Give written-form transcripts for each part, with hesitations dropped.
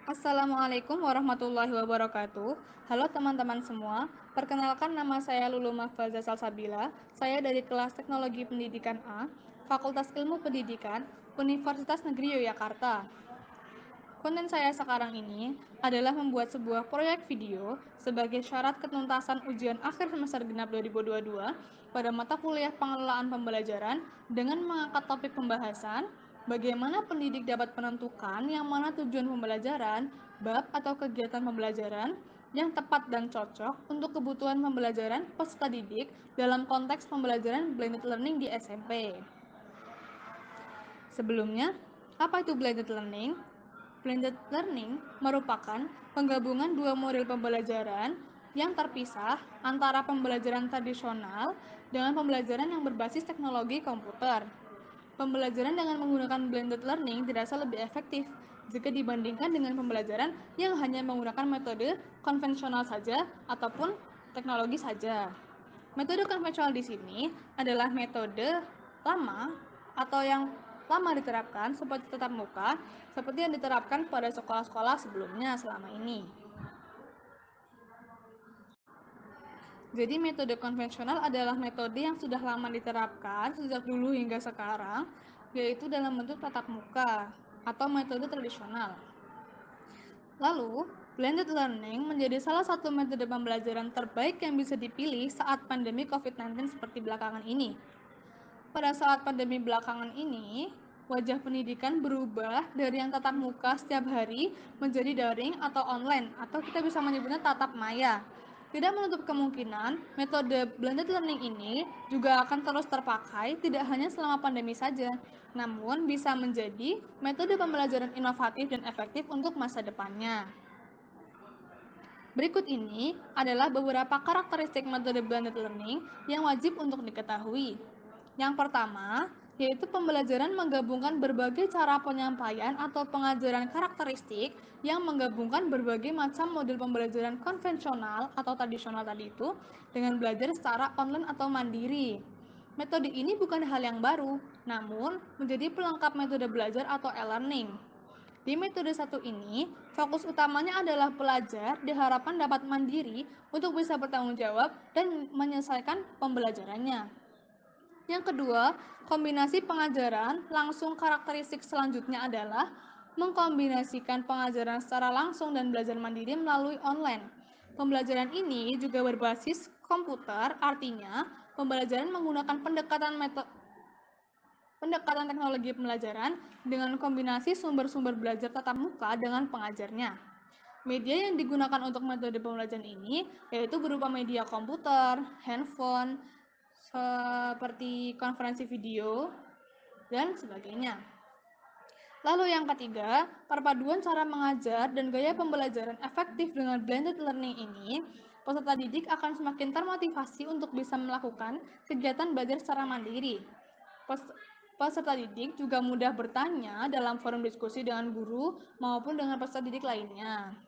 Assalamualaikum warahmatullahi wabarakatuh. Halo teman-teman semua, perkenalkan nama saya Lulu Mahfaza Salsabila. Saya dari kelas Teknologi Pendidikan A, Fakultas Ilmu Pendidikan, Universitas Negeri Yogyakarta. Konten saya sekarang ini adalah membuat sebuah proyek video sebagai syarat ketuntasan ujian akhir semester genap 2022 pada mata kuliah pengelolaan pembelajaran dengan mengangkat topik pembahasan bagaimana pendidik dapat menentukan yang mana tujuan pembelajaran, bab atau kegiatan pembelajaran yang tepat dan cocok untuk kebutuhan pembelajaran peserta didik dalam konteks pembelajaran blended learning di SMP. Sebelumnya, apa itu blended learning? Blended learning merupakan penggabungan dua model pembelajaran yang terpisah antara pembelajaran tradisional dengan pembelajaran yang berbasis teknologi komputer. Pembelajaran dengan menggunakan blended learning dirasa lebih efektif jika dibandingkan dengan pembelajaran yang hanya menggunakan metode konvensional saja ataupun teknologi saja. Metode konvensional di sini adalah metode lama atau yang lama diterapkan seperti tatap muka, seperti yang diterapkan pada sekolah-sekolah sebelumnya selama ini. Jadi metode konvensional adalah metode yang sudah lama diterapkan sejak dulu hingga sekarang, yaitu dalam bentuk tatap muka atau metode tradisional. Lalu, blended learning menjadi salah satu metode pembelajaran terbaik yang bisa dipilih saat pandemi COVID-19 seperti belakangan ini. Pada saat pandemi belakangan ini, wajah pendidikan berubah dari yang tatap muka setiap hari menjadi daring atau online, atau kita bisa menyebutnya tatap maya. Tidak menutup kemungkinan, metode blended learning ini juga akan terus terpakai tidak hanya selama pandemi saja, namun bisa menjadi metode pembelajaran inovatif dan efektif untuk masa depannya. Berikut ini adalah beberapa karakteristik metode blended learning yang wajib untuk diketahui. Yang pertama, yaitu pembelajaran menggabungkan berbagai cara penyampaian atau pengajaran karakteristik yang menggabungkan berbagai macam model pembelajaran konvensional atau tradisional tadi itu dengan belajar secara online atau mandiri. Metode ini bukan hal yang baru, namun menjadi pelengkap metode belajar atau e-learning. Di metode satu ini, fokus utamanya adalah pelajar diharapkan dapat mandiri untuk bisa bertanggung jawab dan menyelesaikan pembelajarannya. Yang kedua, kombinasi pengajaran langsung karakteristik selanjutnya adalah mengkombinasikan pengajaran secara langsung dan belajar mandiri melalui online. Pembelajaran ini juga berbasis komputer, artinya pembelajaran menggunakan pendekatan teknologi pembelajaran dengan kombinasi sumber-sumber belajar tatap muka dengan pengajarnya. Media yang digunakan untuk metode pembelajaran ini yaitu berupa media komputer, handphone, seperti konferensi video, dan sebagainya. Lalu yang ketiga, perpaduan cara mengajar dan gaya pembelajaran efektif dengan blended learning ini, peserta didik akan semakin termotivasi untuk bisa melakukan kegiatan belajar secara mandiri. Peserta didik juga mudah bertanya dalam forum diskusi dengan guru maupun dengan peserta didik lainnya.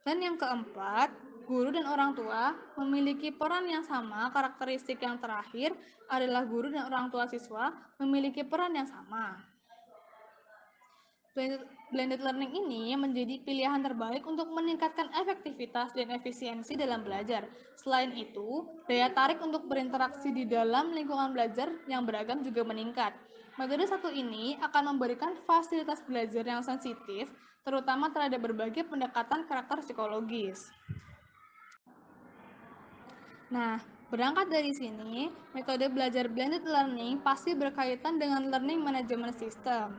Dan yang keempat, guru dan orang tua memiliki peran yang sama. Karakteristik yang terakhir adalah guru dan orang tua siswa memiliki peran yang sama. Blended learning ini menjadi pilihan terbaik untuk meningkatkan efektivitas dan efisiensi dalam belajar. Selain itu, daya tarik untuk berinteraksi di dalam lingkungan belajar yang beragam juga meningkat. Metode satu ini akan memberikan fasilitas belajar yang sensitif, terutama terhadap berbagai pendekatan karakter psikologis. Nah, berangkat dari sini, metode belajar blended learning pasti berkaitan dengan learning management system.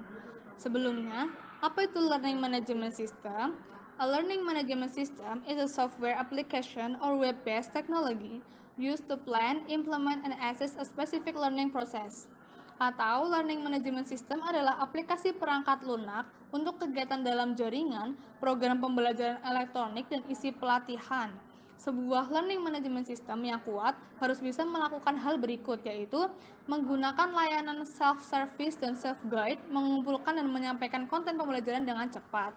Sebelumnya, apa itu learning management system? A learning management system is a software application or web-based technology used to plan, implement, and assess a specific learning process. Atau learning management system adalah aplikasi perangkat lunak untuk kegiatan dalam jaringan, program pembelajaran elektronik, dan isi pelatihan. Sebuah learning management system yang kuat harus bisa melakukan hal berikut, yaitu menggunakan layanan self-service dan self-guide, mengumpulkan dan menyampaikan konten pembelajaran dengan cepat.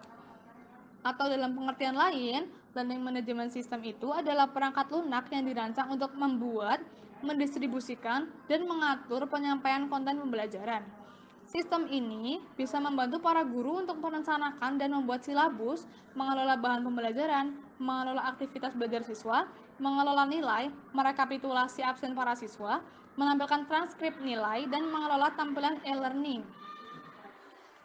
Atau dalam pengertian lain, learning management system itu adalah perangkat lunak yang dirancang untuk membuat, mendistribusikan, dan mengatur penyampaian konten pembelajaran. Sistem ini bisa membantu para guru untuk merencanakan dan membuat silabus, mengelola bahan pembelajaran, mengelola aktivitas belajar siswa, mengelola nilai, merekapitulasi absen para siswa, menampilkan transkrip nilai, dan mengelola tampilan e-learning.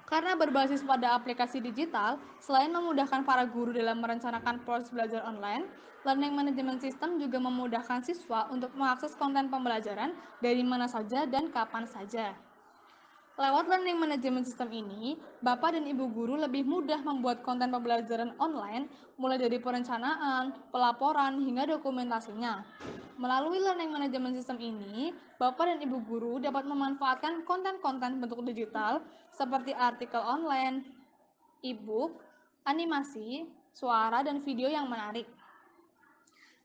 Karena berbasis pada aplikasi digital, selain memudahkan para guru dalam merencanakan proses belajar online, Learning Management System juga memudahkan siswa untuk mengakses konten pembelajaran dari mana saja dan kapan saja. Lewat Learning Management System ini, Bapak dan Ibu guru lebih mudah membuat konten pembelajaran online, mulai dari perencanaan, pelaporan, hingga dokumentasinya. Melalui Learning Management System ini, Bapak dan Ibu guru dapat memanfaatkan konten-konten bentuk digital seperti artikel online, e-book, animasi, suara, dan video yang menarik.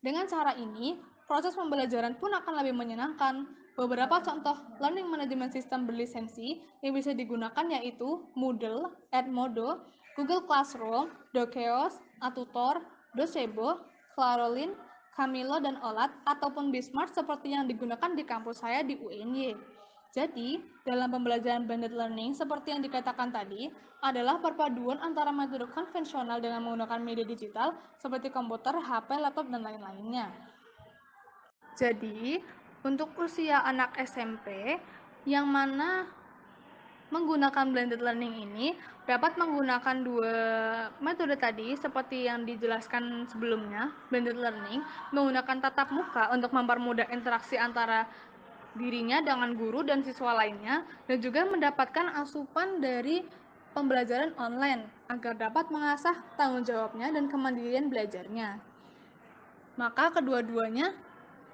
Dengan cara ini, proses pembelajaran pun akan lebih menyenangkan. Beberapa contoh learning management system berlisensi yang bisa digunakan yaitu Moodle, Edmodo, Google Classroom, Dokeos, Atutor, Docebo, Clarolin, Camilo, dan Olat, ataupun Bismart seperti yang digunakan di kampus saya di UNY. Jadi, dalam pembelajaran blended learning seperti yang dikatakan tadi, adalah perpaduan antara metode konvensional dengan menggunakan media digital seperti komputer, HP, laptop, dan lain-lainnya. Jadi, untuk usia anak SMP yang mana menggunakan blended learning ini dapat menggunakan dua metode tadi seperti yang dijelaskan sebelumnya. Blended learning menggunakan tatap muka untuk mempermudah interaksi antara dirinya dengan guru dan siswa lainnya, dan juga mendapatkan asupan dari pembelajaran online agar dapat mengasah tanggung jawabnya dan kemandirian belajarnya. Maka kedua-duanya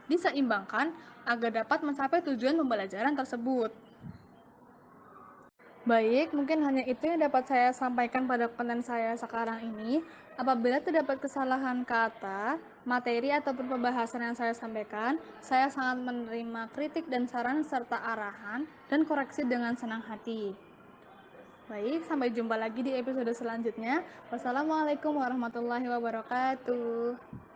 diseimbangkan agar dapat mencapai tujuan pembelajaran tersebut. Baik, mungkin hanya itu yang dapat saya sampaikan pada konten saya sekarang ini. Apabila terdapat kesalahan kata, materi, ataupun pembahasan yang saya sampaikan, saya sangat menerima kritik dan saran serta arahan dan koreksi dengan senang hati. Baik, sampai jumpa lagi di episode selanjutnya. Wassalamualaikum warahmatullahi wabarakatuh.